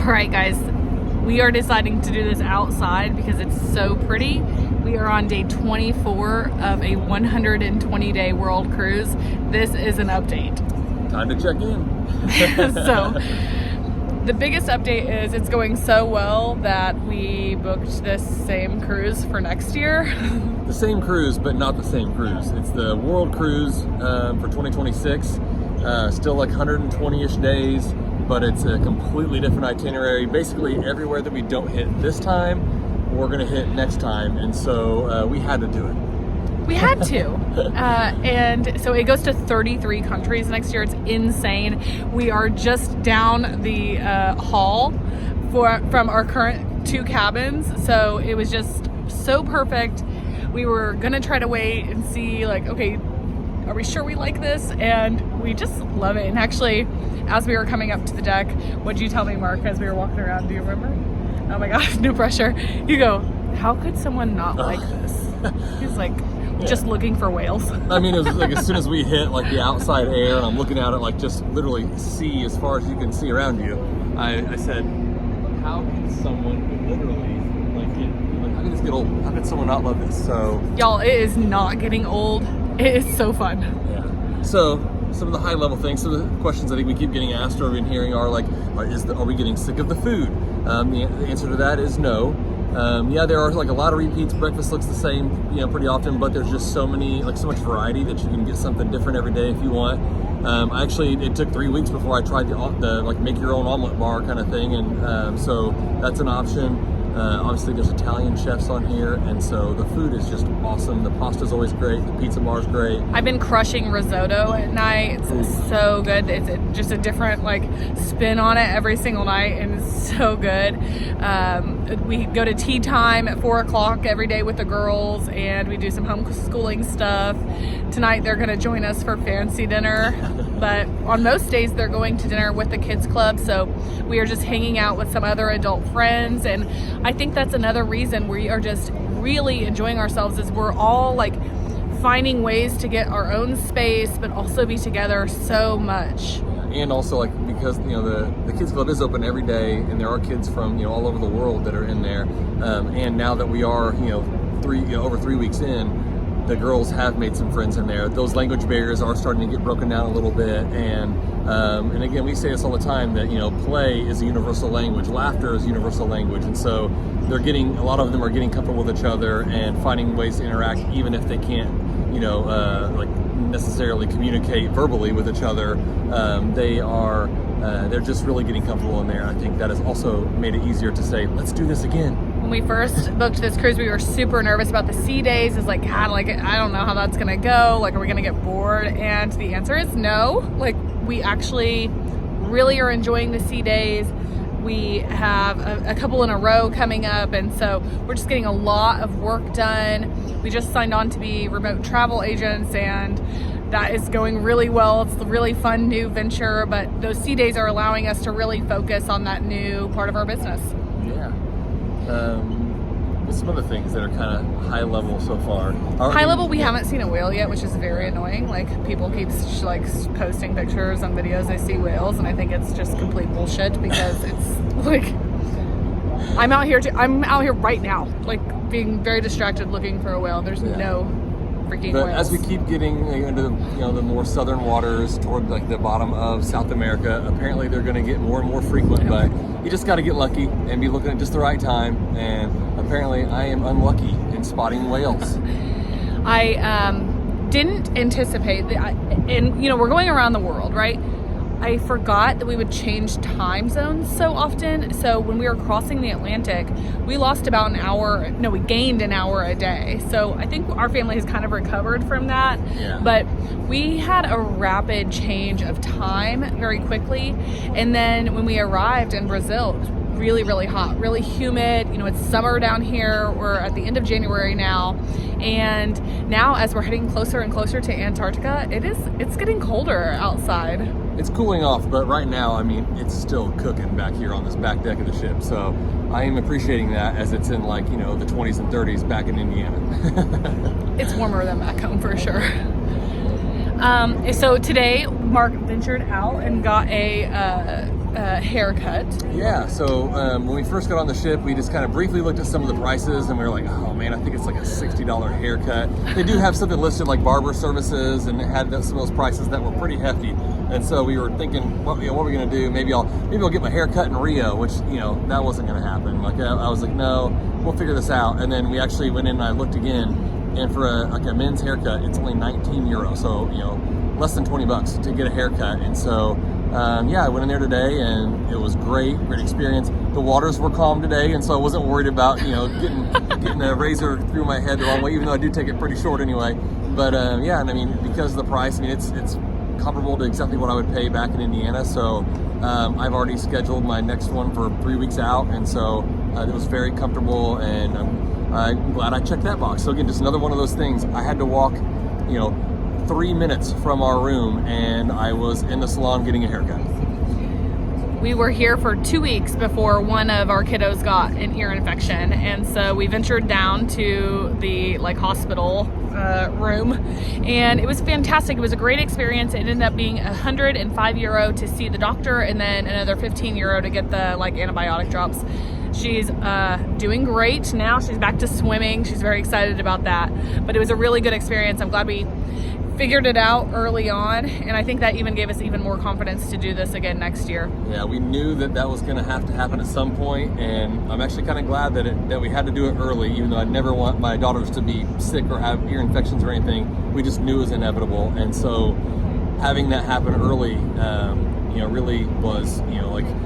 All right, guys, we are deciding to do this outside because it's so pretty. We are on day 24 of a 120-day world cruise. This is an update. Time to check in. So, the biggest update is it's going so well that we booked this same cruise for next year. The same cruise, but not the same cruise. It's the World Cruise for 2026. Still like 120-ish days, but it's a completely different itinerary. Basically, everywhere that we don't hit this time, we're gonna hit next time, and so we had to do it. We had to. And so it goes to 33 countries next year. It's insane. We are just down the hall from our current 2 cabins. So it was just so perfect. We were going to try to wait and see, like, okay, are we sure we like this? And we just love it. And actually, as we were coming up to the deck, what'd you tell me, Mark, as we were walking around? Do you remember? Oh my gosh, no pressure. You go, how could someone not like this? He's like, just looking for whales. I mean, it was like as soon as we hit like the outside air and I'm looking out at like just literally see as far as you can see around you, I said, how can someone literally how can this get old? How can someone not love this? So y'all, it is not getting old. It is so fun. Yeah. So some of the high level things, some of the questions I think we keep getting asked or been hearing are like, are we getting sick of the food? The answer to that is no. Yeah, there are like a lot of repeats. Breakfast looks the same, pretty often, but there's just so much variety that you can get something different every day if you want. It took 3 weeks before I tried the like make your own omelet bar kind of thing, and so that's an option. Obviously there's Italian chefs on here, and so the food is just awesome. The pasta's always great. The pizza bar's great. I've been crushing risotto at night. It's so good. It's just a different like spin on it every single night, and it's so good. We go to tea time at 4 o'clock every day with the girls, and we do some homeschooling stuff. Tonight they're going to join us for fancy dinner, but on most days they're going to dinner with the kids club, so we are just hanging out with some other adult friends. And I think that's another reason we are just really enjoying ourselves, is we're all like finding ways to get our own space but also be together so much. And also, like, because the kids club is open every day, and there are kids from all over the world that are in there. And now that we are over 3 weeks in, the girls have made some friends in there. Those language barriers are starting to get broken down a little bit, and again, we say this all the time that play is a universal language, laughter is a universal language, and so a lot of them are getting comfortable with each other and finding ways to interact, even if they can't necessarily communicate verbally with each other. They're just really getting comfortable in there. I think that has also made it easier to say, let's do this again. When we first booked this cruise, we were super nervous about the sea days. It's like, God, I don't know how that's gonna go. Like, are we gonna get bored? And the answer is no. Like, we actually really are enjoying the sea days. We have a couple in a row coming up, and so we're just getting a lot of work done. We just signed on to be remote travel agents, and that is going really well. It's a really fun new venture, but those sea days are allowing us to really focus on that new part of our business. Yeah. Some other things that are kind of high level so far. High level, we haven't seen a whale yet, which is very annoying. Like, people keep like posting pictures and videos, they see whales, and I think it's just complete bullshit, because it's like, I'm out here right now, like, being very distracted looking for a whale. There's no freaking whales. As we keep getting into the more southern waters toward like the bottom of South America, apparently they're going to get more and more frequent. But you just got to get lucky and be looking at just the right time. And apparently, I am unlucky in spotting whales. I didn't anticipate that, and we're going around the world, right? I forgot that we would change time zones so often. So when we were crossing the Atlantic, we lost about we gained an hour a day. So I think our family has kind of recovered from that. Yeah. But we had a rapid change of time very quickly. And then when we arrived in Brazil, it was really, really hot, really humid. It's summer down here. We're at the end of January now. And now as we're heading closer and closer to Antarctica, it's getting colder outside. It's cooling off, but right now, I mean, it's still cooking back here on this back deck of the ship. So I am appreciating that, as it's in the 20s and 30s back in Indiana. It's warmer than back home for sure. So today, Mark ventured out and got a haircut. Yeah, so when we first got on the ship, we just kind of briefly looked at some of the prices, and we were like, oh man, I think it's like a $60 haircut. They do have something listed like barber services, and it had some of those prices that were pretty hefty. And so we were thinking, what are we gonna do? Maybe I'll get my hair cut in Rio, which that wasn't gonna happen. Like I was like, no, we'll figure this out. And then we actually went in and I looked again, and for a men's haircut, it's only 19 euros. So less than 20 bucks to get a haircut. And so I went in there today, and it was great experience. The waters were calm today, and so I wasn't worried about getting a razor through my head the wrong way, even though I do take it pretty short anyway. But and I mean, because of the price, I mean it's comparable to exactly what I would pay back in Indiana. So I've already scheduled my next one for 3 weeks out, and so it was very comfortable, and I'm glad I checked that box. So again, just another one of those things. I had to walk 3 minutes from our room, and I was in the salon getting a haircut. We were here for 2 weeks before one of our kiddos got an ear infection, and so we ventured down to the hospital room, and it was fantastic. It was a great experience. It ended up being €105 to see the doctor, and then another €15 to get the antibiotic drops. She's doing great now. She's back to swimming. She's very excited about that. But it was a really good experience. I'm glad we figured it out early on, and I think that even gave us even more confidence to do this again next year. Yeah, we knew that was going to have to happen at some point, and I'm actually kind of glad that we had to do it early, even though I never want my daughters to be sick or have ear infections or anything. We just knew it was inevitable, and so having that happen early really was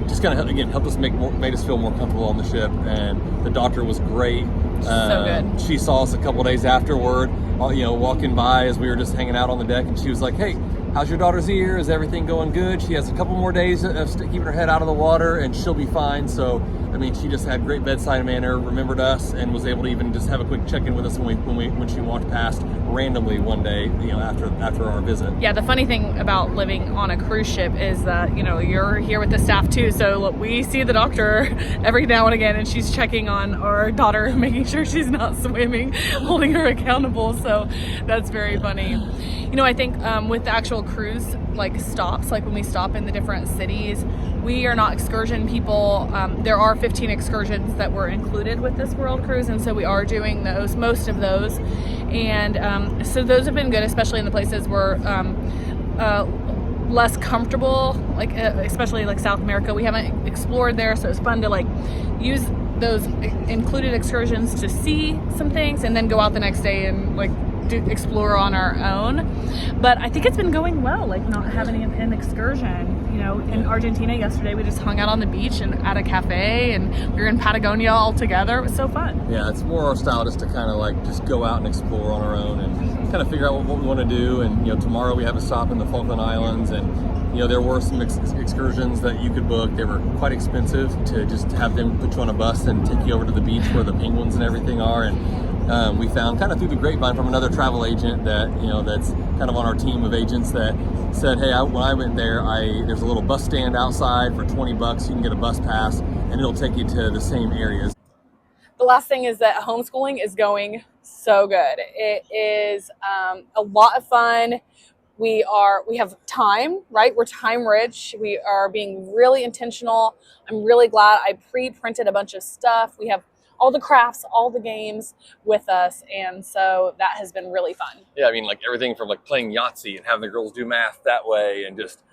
just kind of again helped us made us feel more comfortable on the ship. And the doctor was great. So good. She saw us a couple days afterward, walking by as we were just hanging out on the deck, and she was like, hey, how's your daughter's ear? Is everything going good? She has a couple more days of keeping her head out of the water, and she'll be fine. So I mean, she just had great bedside manner, remembered us, and was able to even just have a quick check-in with us when she walked past randomly one day, after our visit. Yeah, the funny thing about living on a cruise ship is that you're here with the staff too, so we see the doctor every now and again, and she's checking on our daughter, making sure she's not swimming, holding her accountable. So that's very funny. I think with the actual cruise stops, when we stop in the different cities, we are not excursion people. There are 15 excursions that were included with this world cruise, and so we are doing most of those. And so those have been good, especially in the places where less comfortable, especially South America. We haven't explored there, so it's fun to use those included excursions to see some things, and then go out the next day and explore on our own. But I think it's been going well, not having an excursion. In Argentina yesterday, we just hung out on the beach and at a cafe, and we were in Patagonia all together. It was so fun. Yeah, it's more our style just to kind of just go out and explore on our own and kind of figure out what we want to do. And tomorrow we have a stop in the Falkland Islands, and there were some excursions that you could book. They were quite expensive to just have them put you on a bus and take you over to the beach where the penguins and everything are. And we found kind of through the grapevine from another travel agent that that's kind of on our team of agents that said, hey, when I went there's a little bus stand outside for $20. You can get a bus pass, and it'll take you to the same areas. The last thing is that homeschooling is going so good. It is a lot of fun. We have time, right? We're time rich. We are being really intentional. I'm really glad I pre-printed a bunch of stuff. We have all the crafts, all the games with us, and so that has been really fun. Yeah, I mean, everything from playing Yahtzee and having the girls do math that way, and just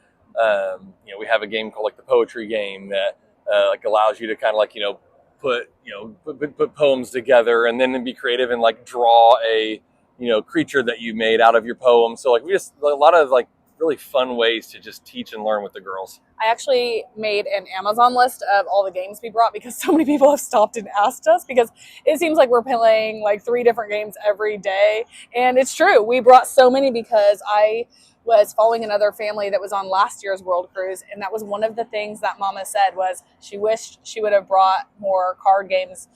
we have a game called the poetry game that allows you to kind of put poems together, and then be creative and draw a creature that you made out of your poem. So we just a lot of really fun ways to just teach and learn with the girls. I actually made an Amazon list of all the games we brought, because so many people have stopped and asked us, because it seems like we're playing 3 different games every day. And it's true. We brought so many because I was following another family that was on last year's World Cruise. And that was one of the things that Mama said was she wished she would have brought more card games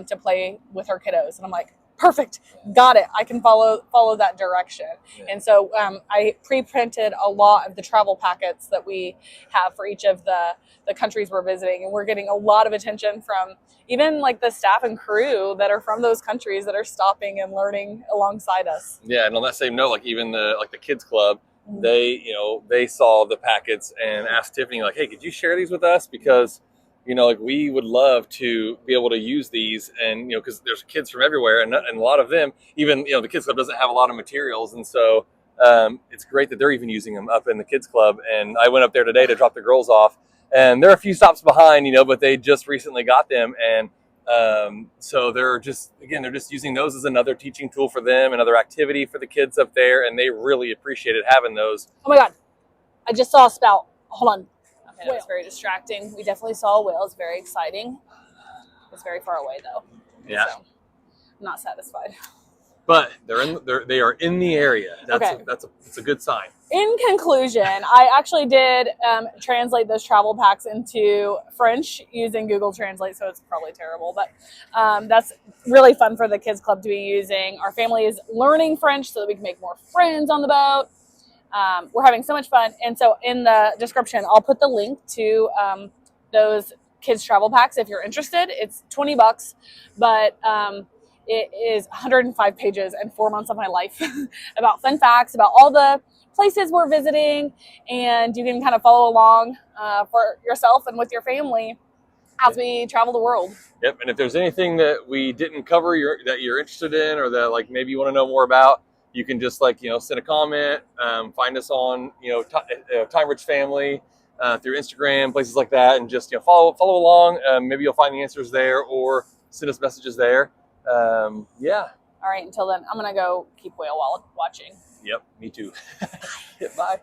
to play with her kiddos. And I'm like, perfect, got it. I can follow that direction. Yeah. And so I pre-printed a lot of the travel packets that we have for each of the countries we're visiting, and we're getting a lot of attention from even the staff and crew that are from those countries that are stopping and learning alongside us. Yeah, and on that same note, even the kids club, they saw the packets and asked Tiffany, like, hey, could you share these with us? Because, like, we would love to be able to use these, and, because there's kids from everywhere, and a lot of them, even, the Kids Club doesn't have a lot of materials. And so it's great that they're even using them up in the Kids Club. And I went up there today to drop the girls off, and they're a few stops behind, but they just recently got them. And so they're just using those as another teaching tool for them, another activity for the kids up there, and they really appreciated having those. Oh my God, I just saw a spout. Hold on. Okay, that was very distracting. We definitely saw a whale. It's very exciting. It's very far away though. Yeah. So, I'm not satisfied. But they are in the area. Okay. That's a good sign. In conclusion, I actually did translate those travel packs into French using Google Translate, so it's probably terrible, but that's really fun for the Kids Club to be using. Our family is learning French so that we can make more friends on the boat. We're having so much fun. And so in the description, I'll put the link to those kids travel packs if you're interested. It's $20, but it is 105 pages and 4 months of my life about fun facts, about all the places we're visiting, and you can kind of follow along for yourself and with your family as we travel the world. Yep. And if there's anything that we didn't cover that you're interested in, or that, like, maybe you want to know more about, you can just, like, send a comment, find us on, Time Rich Family, through Instagram, places like that, and just, follow along. Maybe you'll find the answers there, or send us messages there. Yeah. All right. Until then, I'm going to go keep whale watching. Yep. Me too. Bye.